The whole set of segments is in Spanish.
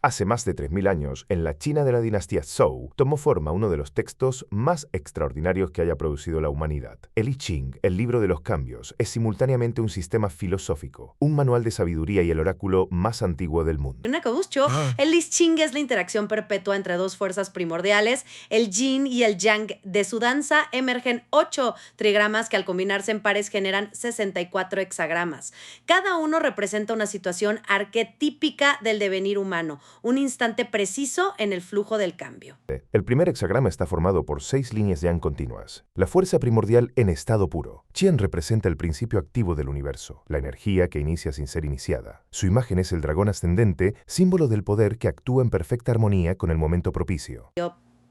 Hace más de 3000 años, en la China de la dinastía Zhou, tomó forma uno de los textos más extraordinarios que haya producido la humanidad. El I Ching, el libro de los cambios, es simultáneamente un sistema filosófico, un manual de sabiduría y el oráculo más antiguo del mundo. El I Ching es la interacción perpetua entre dos fuerzas primordiales. El yin y el yang. De su danza emergen 8 trigramas que al combinarse en pares generan 64 hexagramas. Cada uno representa una situación arquetípica del devenir humano, un instante preciso en el flujo del cambio. El primer hexagrama está formado por 6 líneas yang continuas, la fuerza primordial en estado puro. Qian representa el principio activo del universo, la energía que inicia sin ser iniciada. Su imagen es el dragón ascendente, símbolo del poder que actúa en perfecta armonía con el momento propicio.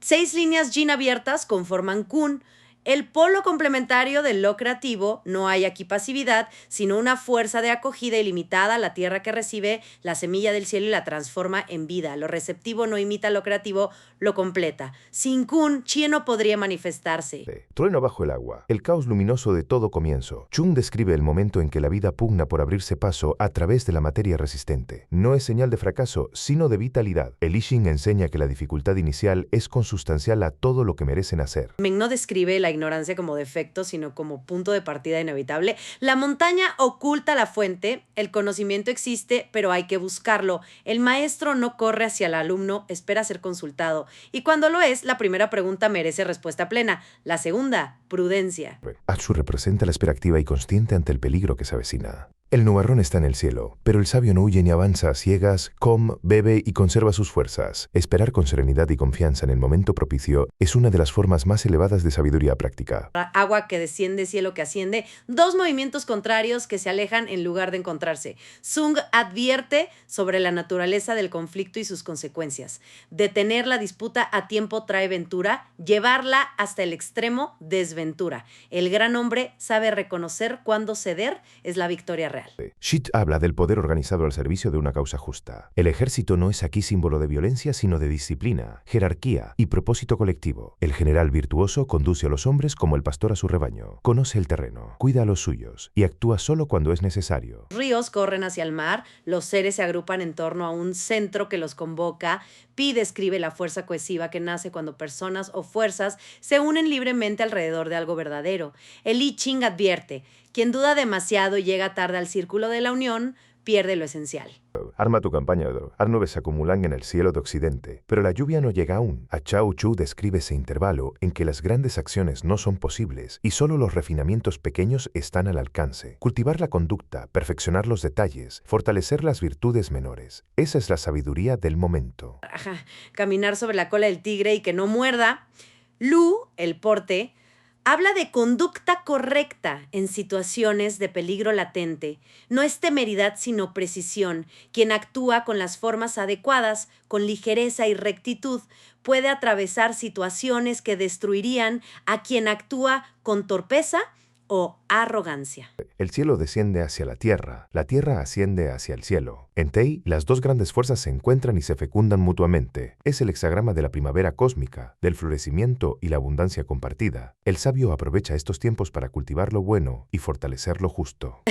6 líneas yin abiertas conforman Kun, el polo complementario del lo creativo. No hay aquí pasividad, sino una fuerza de acogida ilimitada a la tierra que recibe la semilla del cielo y la transforma en vida. Lo receptivo no imita lo creativo, lo completa. Sin Kun, Qian no podría manifestarse. Trueno bajo el agua, el caos luminoso de todo comienzo. Chung describe el momento en que la vida pugna por abrirse paso a través de la materia resistente. No es señal de fracaso, sino de vitalidad. El I Ching enseña que la dificultad inicial es consustancial a todo lo que merecen hacer. Meng no describe la ignorancia como defecto, sino como punto de partida inevitable. La montaña oculta la fuente, el conocimiento existe, pero hay que buscarlo. El maestro no corre hacia el alumno, espera ser consultado. Y cuando lo es, la primera pregunta merece respuesta plena. La segunda, prudencia. Atsu representa la espera activa y consciente ante el peligro que se avecina. El nubarrón está en el cielo, pero el sabio no huye ni avanza a ciegas, bebe y conserva sus fuerzas. Esperar con serenidad y confianza en el momento propicio es una de las formas más elevadas de sabiduría práctica. Agua que desciende, cielo que asciende, 2 movimientos contrarios que se alejan en lugar de encontrarse. Sung advierte sobre la naturaleza del conflicto y sus consecuencias. Detener la disputa a tiempo trae ventura, llevarla hasta el extremo, desventura. El gran hombre sabe reconocer cuándo ceder es la victoria real. Shit habla del poder organizado al servicio de una causa justa. El ejército no es aquí símbolo de violencia, sino de disciplina, jerarquía y propósito colectivo. El general virtuoso conduce a los hombres como el pastor a su rebaño. Conoce el terreno, cuida a los suyos y actúa solo cuando es necesario. Ríos corren hacia el mar, los seres se agrupan en torno a un centro que los convoca. Pi describe la fuerza cohesiva que nace cuando personas o fuerzas se unen libremente alrededor de algo verdadero. El I Ching advierte: quien duda demasiado y llega tarde al círculo de la unión, pierde lo esencial. Arma tu campaña, Odro. Las nubes se acumulan en el cielo de occidente, pero la lluvia no llega aún. A Chao Chu describe ese intervalo en que las grandes acciones no son posibles y solo los refinamientos pequeños están al alcance. Cultivar la conducta, perfeccionar los detalles, fortalecer las virtudes menores. Esa es la sabiduría del momento. Caminar sobre la cola del tigre y que no muerda. Lu, el porte, habla de conducta correcta en situaciones de peligro latente. No es temeridad, sino precisión. Quien actúa con las formas adecuadas, con ligereza y rectitud, puede atravesar situaciones que destruirían a quien actúa con torpeza o arrogancia. El cielo desciende hacia la tierra asciende hacia el cielo. En Tei, las dos grandes fuerzas se encuentran y se fecundan mutuamente. Es el hexagrama de la primavera cósmica, del florecimiento y la abundancia compartida. El sabio aprovecha estos tiempos para cultivar lo bueno y fortalecer lo justo.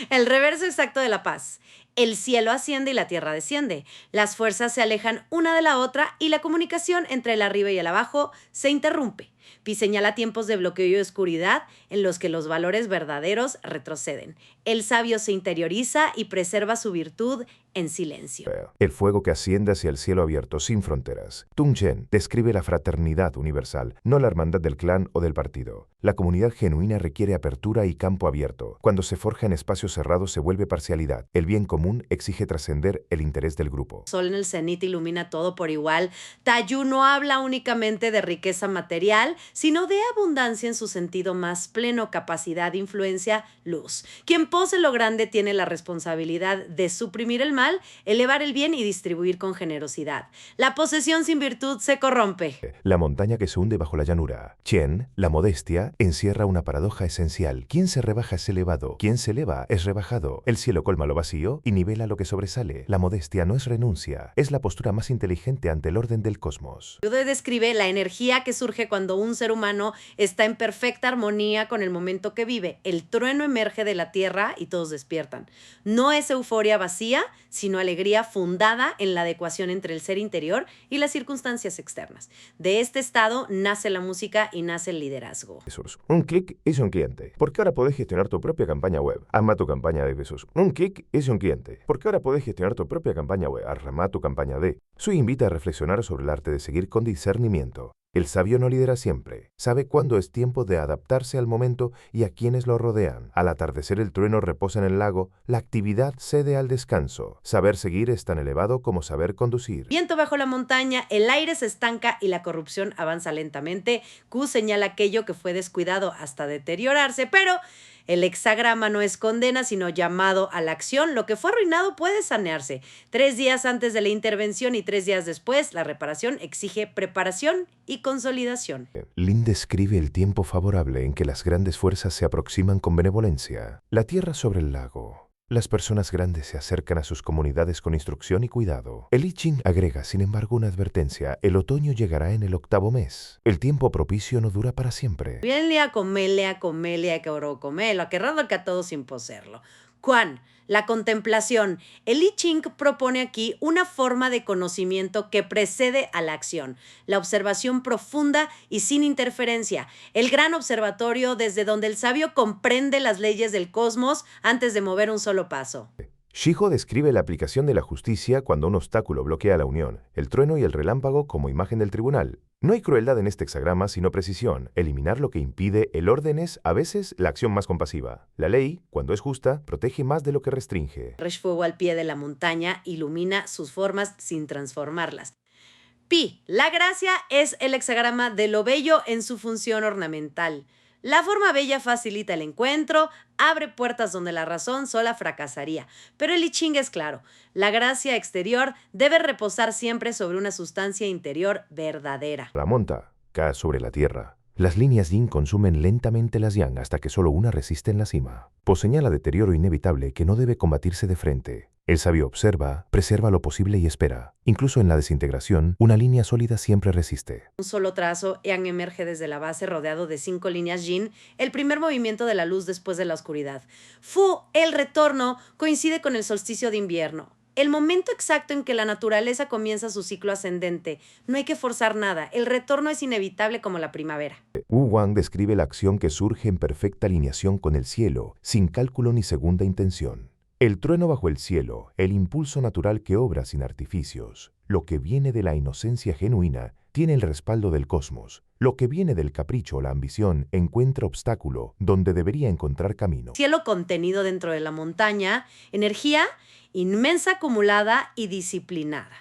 El reverso exacto de la paz. El cielo asciende y la tierra desciende. Las fuerzas se alejan una de la otra y la comunicación entre el arriba y el abajo se interrumpe. Pi señala tiempos de bloqueo y oscuridad en los que los valores verdaderos retroceden. El sabio se interioriza y preserva su virtud en silencio. El fuego que asciende hacia el cielo abierto sin fronteras. Tung Chen describe la fraternidad universal, no la hermandad del clan o del partido. La comunidad genuina requiere apertura y campo abierto. Cuando se forja en espacios cerrados se vuelve parcialidad. El bien común exige trascender el interés del grupo. El sol en el cenit ilumina todo por igual. Tayú no habla únicamente de riqueza material, sino de abundancia en su sentido más pleno, capacidad, influencia, luz. Quien posee lo grande tiene la responsabilidad de suprimir el mal, elevar el bien y distribuir con generosidad. La posesión sin virtud se corrompe. La montaña que se hunde bajo la llanura. Chen, la modestia, encierra una paradoja esencial. Quien se rebaja es elevado, quien se eleva es rebajado. El cielo colma lo vacío y nivela lo que sobresale. La modestia no es renuncia, es la postura más inteligente ante el orden del cosmos. Yude describe la energía que surge cuando un ser humano está en perfecta armonía con el momento que vive. El trueno emerge de la tierra y todos despiertan. No es euforia vacía, sino alegría fundada en la adecuación entre el ser interior y las circunstancias externas. De este estado nace la música y nace el liderazgo. Jesús. Un clic hizo un cliente. Porque ahora podés gestionar tu propia campaña web. Arma tu campaña de Jesús. Un clic hizo un cliente. Porque ahora podés gestionar tu propia campaña web. Arma tu campaña de. Sui invita a reflexionar sobre el arte de seguir con discernimiento. El sabio no lidera siempre. Sabe cuándo es tiempo de adaptarse al momento y a quienes lo rodean. Al atardecer el trueno reposa en el lago, la actividad cede al descanso. Saber seguir es tan elevado como saber conducir. Viento bajo la montaña, el aire se estanca y la corrupción avanza lentamente. Q señala aquello que fue descuidado hasta deteriorarse, pero el hexagrama no es condena, sino llamado a la acción. Lo que fue arruinado puede sanearse. 3 días antes de la intervención y 3 días después, la reparación exige preparación y consolidación. Lin describe el tiempo favorable en que las grandes fuerzas se aproximan con benevolencia. La tierra sobre el lago. Las personas grandes se acercan a sus comunidades con instrucción y cuidado. El I Ching agrega, sin embargo, una advertencia. El otoño llegará en el 8º mes. El tiempo propicio no dura para siempre. Vienlia comelia, que oro comelo, aquerrado que a todos sin poseerlo. Juan, la contemplación. El I Ching propone aquí una forma de conocimiento que precede a la acción, la observación profunda y sin interferencia, el gran observatorio desde donde el sabio comprende las leyes del cosmos antes de mover un solo paso. Shiho describe la aplicación de la justicia cuando un obstáculo bloquea la unión, el trueno y el relámpago como imagen del tribunal. No hay crueldad en este hexagrama sino precisión. Eliminar lo que impide el orden es, a veces, la acción más compasiva. La ley, cuando es justa, protege más de lo que restringe. Fuego al pie de la montaña ilumina sus formas sin transformarlas. Pi, la gracia es el hexagrama de lo bello en su función ornamental. La forma bella facilita el encuentro, abre puertas donde la razón sola fracasaría. Pero el I Ching es claro, la gracia exterior debe reposar siempre sobre una sustancia interior verdadera. La monta cae sobre la tierra. Las líneas yin consumen lentamente las yang hasta que solo una resiste en la cima. Señala deterioro inevitable que no debe combatirse de frente. El sabio observa, preserva lo posible y espera. Incluso en la desintegración, una línea sólida siempre resiste. Un solo trazo, Yang emerge desde la base rodeado de 5 líneas yin, el primer movimiento de la luz después de la oscuridad. Fu, el retorno, coincide con el solsticio de invierno. El momento exacto en que la naturaleza comienza su ciclo ascendente. No hay que forzar nada. El retorno es inevitable como la primavera. Wu Wang describe la acción que surge en perfecta alineación con el cielo, sin cálculo ni segunda intención. El trueno bajo el cielo, el impulso natural que obra sin artificios, lo que viene de la inocencia genuina, tiene el respaldo del cosmos. Lo que viene del capricho o la ambición encuentra obstáculo donde debería encontrar camino. Cielo contenido dentro de la montaña, energía inmensa acumulada y disciplinada.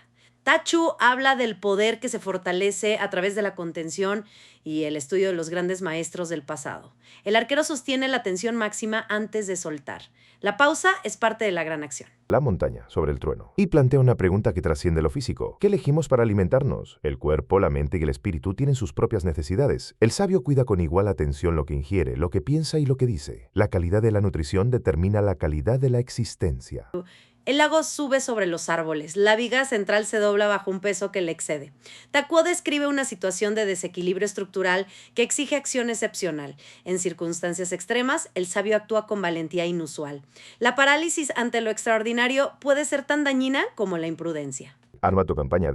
Tachu habla del poder que se fortalece a través de la contención y el estudio de los grandes maestros del pasado. El arquero sostiene la tensión máxima antes de soltar. La pausa es parte de la gran acción. La montaña sobre el trueno. Y plantea una pregunta que trasciende lo físico. ¿Qué elegimos para alimentarnos? El cuerpo, la mente y el espíritu tienen sus propias necesidades. El sabio cuida con igual atención lo que ingiere, lo que piensa y lo que dice. La calidad de la nutrición determina la calidad de la existencia. El lago sube sobre los árboles. La viga central se dobla bajo un peso que le excede. Takuo describe una situación de desequilibrio estructural que exige acción excepcional. En circunstancias extremas, el sabio actúa con valentía inusual. La parálisis ante lo extraordinario puede ser tan dañina como la imprudencia. Anua paña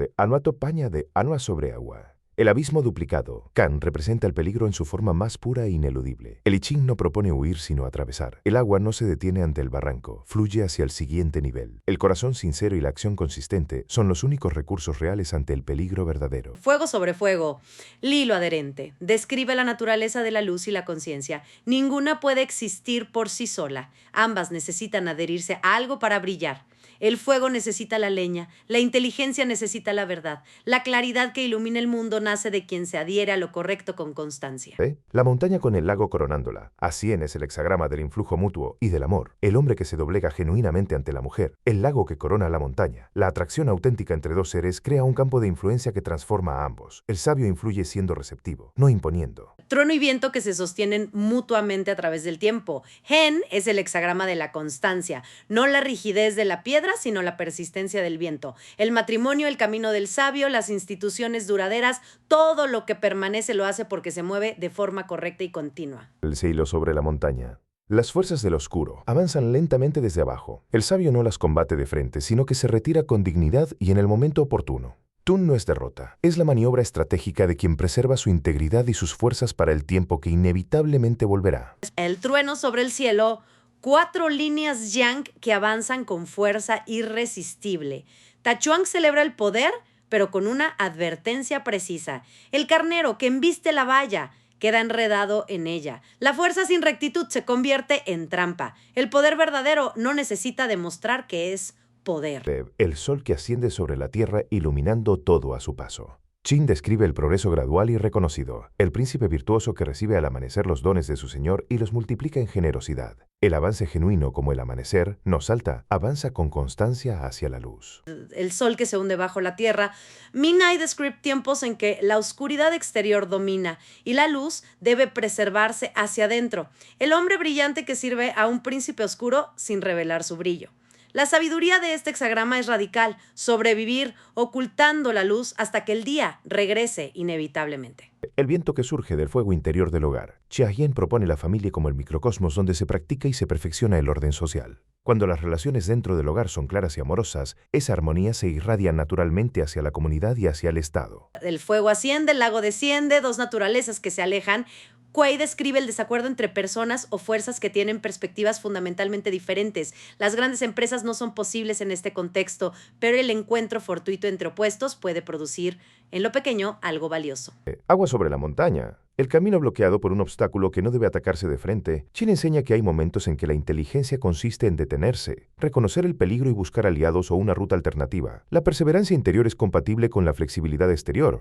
de Anua sobre agua. El abismo duplicado. Kan representa el peligro en su forma más pura e ineludible. El I Ching no propone huir sino atravesar. El agua no se detiene ante el barranco, fluye hacia el siguiente nivel. El corazón sincero y la acción consistente son los únicos recursos reales ante el peligro verdadero. Fuego sobre fuego. Lilo adherente. Describe la naturaleza de la luz y la conciencia. Ninguna puede existir por sí sola. Ambas necesitan adherirse a algo para brillar. El fuego necesita la leña, la inteligencia necesita la verdad. La claridad que ilumina el mundo nace de quien se adhiere a lo correcto con constancia. La montaña con el lago coronándola. Así es el hexagrama del influjo mutuo y del amor. El hombre que se doblega genuinamente ante la mujer. El lago que corona la montaña. La atracción auténtica entre dos seres crea un campo de influencia que transforma a ambos. El sabio influye siendo receptivo, no imponiendo. Trueno y viento que se sostienen mutuamente a través del tiempo. Gen es el hexagrama de la constancia, no la rigidez de la piedra, sino la persistencia del viento. El matrimonio, el camino del sabio, las instituciones duraderas, todo lo que permanece lo hace porque se mueve de forma correcta y continua. El cielo sobre la montaña. Las fuerzas del oscuro avanzan lentamente desde abajo. El sabio no las combate de frente, sino que se retira con dignidad y en el momento oportuno. Tun no es derrota, es la maniobra estratégica de quien preserva su integridad y sus fuerzas para el tiempo que inevitablemente volverá. El trueno sobre el cielo, 4 líneas yang que avanzan con fuerza irresistible. Tachuang celebra el poder, pero con una advertencia precisa. El carnero que embiste la valla queda enredado en ella. La fuerza sin rectitud se convierte en trampa. El poder verdadero no necesita demostrar que es poder. El sol que asciende sobre la tierra iluminando todo a su paso. Qin describe el progreso gradual y reconocido, el príncipe virtuoso que recibe al amanecer los dones de su señor y los multiplica en generosidad. El avance genuino como el amanecer no salta, avanza con constancia hacia la luz. El sol que se hunde bajo la tierra. Midnight describe tiempos en que la oscuridad exterior domina y la luz debe preservarse hacia adentro. El hombre brillante que sirve a un príncipe oscuro sin revelar su brillo. La sabiduría de este hexagrama es radical, sobrevivir ocultando la luz hasta que el día regrese inevitablemente. El viento que surge del fuego interior del hogar. Chia Hien propone la familia como el microcosmos donde se practica y se perfecciona el orden social. Cuando las relaciones dentro del hogar son claras y amorosas, esa armonía se irradia naturalmente hacia la comunidad y hacia el Estado. El fuego asciende, el lago desciende, 2 naturalezas que se alejan. Kuei describe el desacuerdo entre personas o fuerzas que tienen perspectivas fundamentalmente diferentes. Las grandes empresas no son posibles en este contexto, pero el encuentro fortuito entre opuestos puede producir, en lo pequeño, algo valioso. Agua sobre la montaña. El camino bloqueado por un obstáculo que no debe atacarse de frente. Qin enseña que hay momentos en que la inteligencia consiste en detenerse, reconocer el peligro y buscar aliados o una ruta alternativa. La perseverancia interior es compatible con la flexibilidad exterior.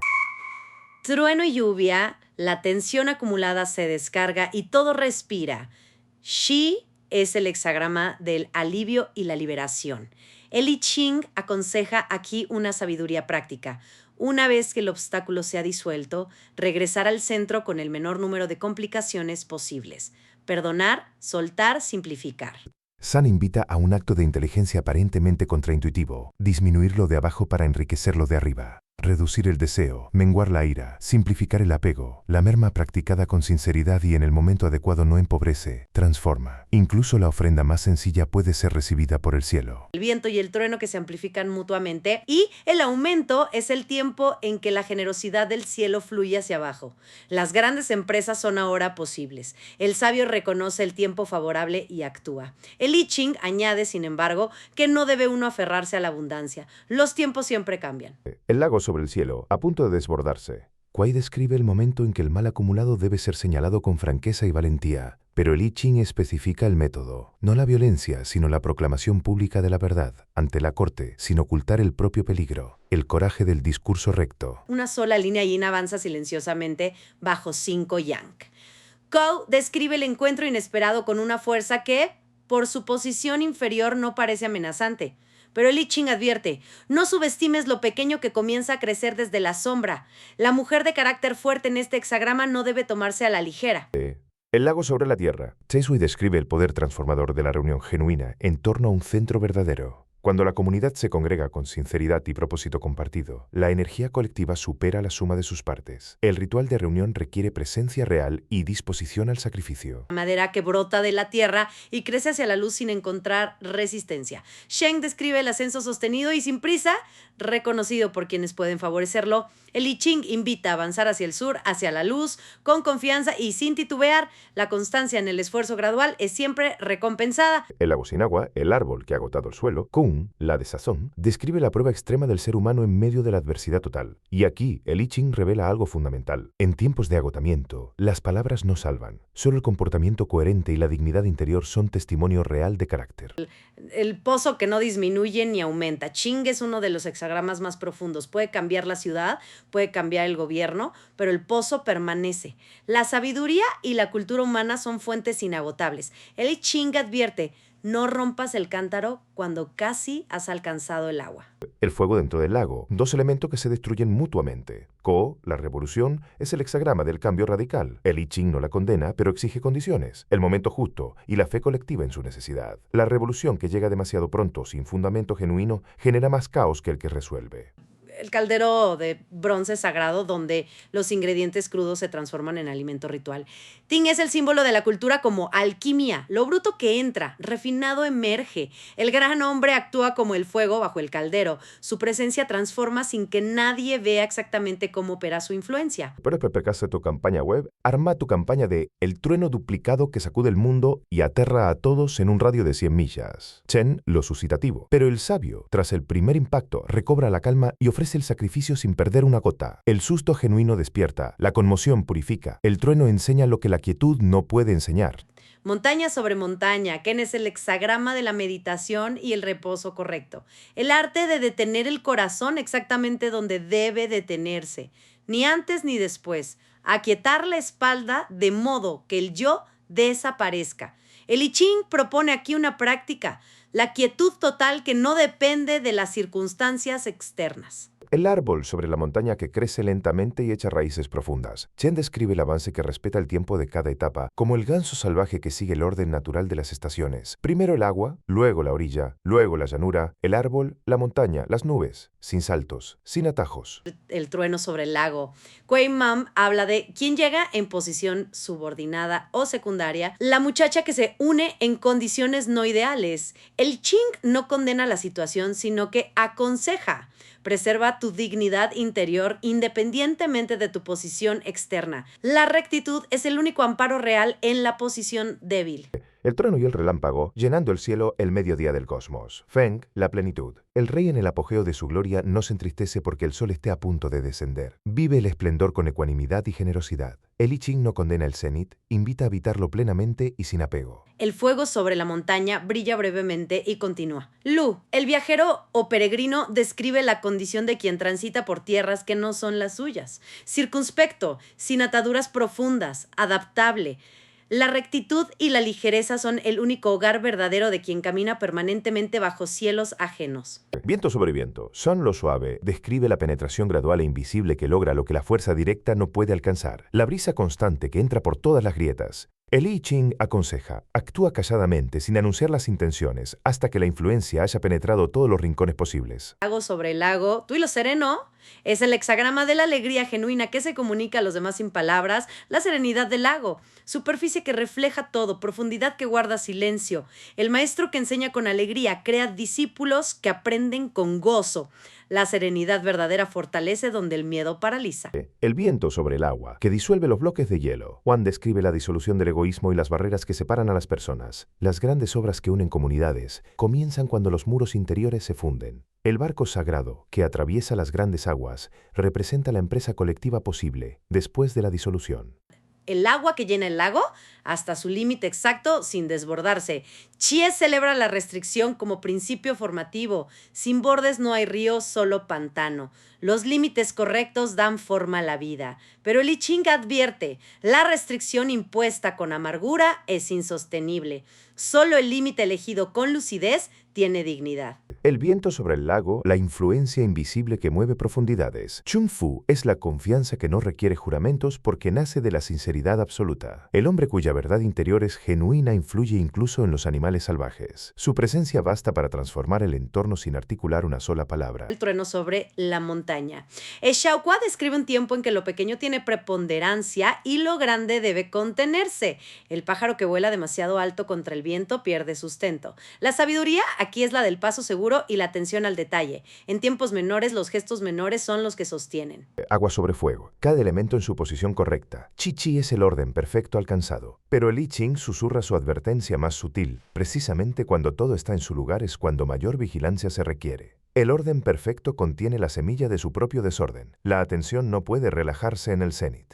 Trueno y lluvia, la tensión acumulada se descarga y todo respira. Shi es el hexagrama del alivio y la liberación. El I Ching aconseja aquí una sabiduría práctica. Una vez que el obstáculo se ha disuelto, regresar al centro con el menor número de complicaciones posibles. Perdonar, soltar, simplificar. San invita a un acto de inteligencia aparentemente contraintuitivo, disminuirlo de abajo para enriquecerlo de arriba. Reducir el deseo, menguar la ira, simplificar el apego. La merma practicada con sinceridad y en el momento adecuado no empobrece, transforma. Incluso la ofrenda más sencilla puede ser recibida por el cielo. El viento y el trueno que se amplifican mutuamente y el aumento es el tiempo en que la generosidad del cielo fluye hacia abajo. Las grandes empresas son ahora posibles. El sabio reconoce el tiempo favorable y actúa. El I Ching añade, sin embargo, que no debe uno aferrarse a la abundancia. Los tiempos siempre cambian. El lago sobre el cielo, a punto de desbordarse. Kuei describe el momento en que el mal acumulado debe ser señalado con franqueza y valentía, pero el I Ching especifica el método, no la violencia, sino la proclamación pública de la verdad, ante la corte, sin ocultar el propio peligro, el coraje del discurso recto. Una sola línea yin avanza silenciosamente bajo 5 yang. Kou describe el encuentro inesperado con una fuerza que, por su posición inferior, no parece amenazante. Pero el I Ching advierte, no subestimes lo pequeño que comienza a crecer desde la sombra. La mujer de carácter fuerte en este hexagrama no debe tomarse a la ligera. El lago sobre la tierra. Cheng Shui describe el poder transformador de la reunión genuina en torno a un centro verdadero. Cuando la comunidad se congrega con sinceridad y propósito compartido, la energía colectiva supera la suma de sus partes. El ritual de reunión requiere presencia real y disposición al sacrificio. Madera que brota de la tierra y crece hacia la luz sin encontrar resistencia. Sheng describe el ascenso sostenido y sin prisa, reconocido por quienes pueden favorecerlo. El I Ching invita a avanzar hacia el sur, hacia la luz, con confianza y sin titubear. La constancia en el esfuerzo gradual es siempre recompensada. El lago sin agua, el árbol que ha agotado el suelo. Kun, la desazón, describe la prueba extrema del ser humano en medio de la adversidad total. Y aquí, el I Ching revela algo fundamental. En tiempos de agotamiento, las palabras no salvan. Solo el comportamiento coherente y la dignidad interior son testimonio real de carácter. El pozo que no disminuye ni aumenta. Ching es uno de los hexagramas más profundos. Puede cambiar la ciudad, puede cambiar el gobierno, pero el pozo permanece. La sabiduría y la cultura humana son fuentes inagotables. El I Ching advierte, no rompas el cántaro cuando casi has alcanzado el agua. El fuego dentro del lago, 2 elementos que se destruyen mutuamente. Ko, la revolución, es el hexagrama del cambio radical. El I Ching no la condena, pero exige condiciones, el momento justo y la fe colectiva en su necesidad. La revolución que llega demasiado pronto, sin fundamento genuino, genera más caos que el que resuelve. el caldero de bronce sagrado donde los ingredientes crudos se transforman en alimento ritual. Ting es el símbolo de la cultura como alquimia. Lo bruto que entra, refinado emerge. El gran hombre actúa como el fuego bajo el caldero. Su presencia transforma sin que nadie vea exactamente cómo opera su influencia. ¿Puedes PPKs tu campaña web? Arma tu campaña de El trueno duplicado que sacude el mundo y aterra a todos en un radio de 100 millas. Chen, lo suscitativo. Pero el sabio, tras el primer impacto, recobra la calma y ofrece el sacrificio sin perder una gota. El susto genuino despierta, la conmoción purifica, el trueno enseña lo que la quietud no puede enseñar. Montaña sobre montaña, Ken es el hexagrama de la meditación y el reposo correcto. El arte de detener el corazón exactamente donde debe detenerse, ni antes ni después. Aquietar la espalda de modo que el yo desaparezca. El I Ching propone aquí una práctica, la quietud total que no depende de las circunstancias externas. El árbol sobre la montaña que crece lentamente y echa raíces profundas. Chen describe el avance que respeta el tiempo de cada etapa, como el ganso salvaje que sigue el orden natural de las estaciones. Primero el agua, luego la orilla, luego la llanura, el árbol, la montaña, las nubes, sin saltos, sin atajos. El trueno sobre el lago. Queen Mam habla de quien llega en posición subordinada o secundaria, la muchacha que se une en condiciones no ideales. El Ching no condena la situación, sino que aconseja. Preserva tu dignidad interior independientemente de tu posición externa. La rectitud es el único amparo real en la posición débil. El trueno y el relámpago, llenando el cielo el mediodía del cosmos. Feng, la plenitud. El rey en el apogeo de su gloria no se entristece porque el sol esté a punto de descender. Vive el esplendor con ecuanimidad y generosidad. El I Ching no condena el cenit, invita a habitarlo plenamente y sin apego. El fuego sobre la montaña brilla brevemente y continúa. Lu, el viajero o peregrino, describe la condición de quien transita por tierras que no son las suyas. Circunspecto, sin ataduras profundas, adaptable. La rectitud y la ligereza son el único hogar verdadero de quien camina permanentemente bajo cielos ajenos. Viento sobre viento. Son lo suave. Describe la penetración gradual e invisible que logra lo que la fuerza directa no puede alcanzar. La brisa constante que entra por todas las grietas. El I Ching aconseja, actúa calladamente sin anunciar las intenciones hasta que la influencia haya penetrado todos los rincones posibles. Lago sobre el lago, tú y lo sereno, es el hexagrama de la alegría genuina que se comunica a los demás sin palabras, la serenidad del lago, superficie que refleja todo, profundidad que guarda silencio. El maestro que enseña con alegría crea discípulos que aprenden con gozo. La serenidad verdadera fortalece donde el miedo paraliza. El viento sobre el agua, que disuelve los bloques de hielo. Juan describe la disolución del egoísmo y las barreras que separan a las personas. Las grandes obras que unen comunidades comienzan cuando los muros interiores se funden. El barco sagrado, que atraviesa las grandes aguas, representa la empresa colectiva posible después de la disolución. El agua que llena el lago hasta su límite exacto sin desbordarse. Chie celebra la restricción como principio formativo. Sin bordes no hay río, solo pantano. Los límites correctos dan forma a la vida. Pero el I Ching advierte, la restricción impuesta con amargura es insostenible. Solo el límite elegido con lucidez tiene dignidad. El viento sobre el lago, la influencia invisible que mueve profundidades. Chung Fu es la confianza que no requiere juramentos porque nace de la sinceridad absoluta. El hombre cuya verdad interior es genuina influye incluso en los animales salvajes. Su presencia basta para transformar el entorno sin articular una sola palabra. El trueno sobre la montaña. Xiaohua describe un tiempo en que lo pequeño tiene preponderancia y lo grande debe contenerse. El pájaro que vuela demasiado alto contra el viento pierde sustento. La sabiduría aquí es la del paso seguro y la atención al detalle. En tiempos menores, los gestos menores son los que sostienen. Agua sobre fuego. Cada elemento en su posición correcta. Chi Chi es el orden perfecto alcanzado. Pero el I Ching susurra su advertencia más sutil. Precisamente cuando todo está en su lugar es cuando mayor vigilancia se requiere. El orden perfecto contiene la semilla de su propio desorden. La atención no puede relajarse en el cenit.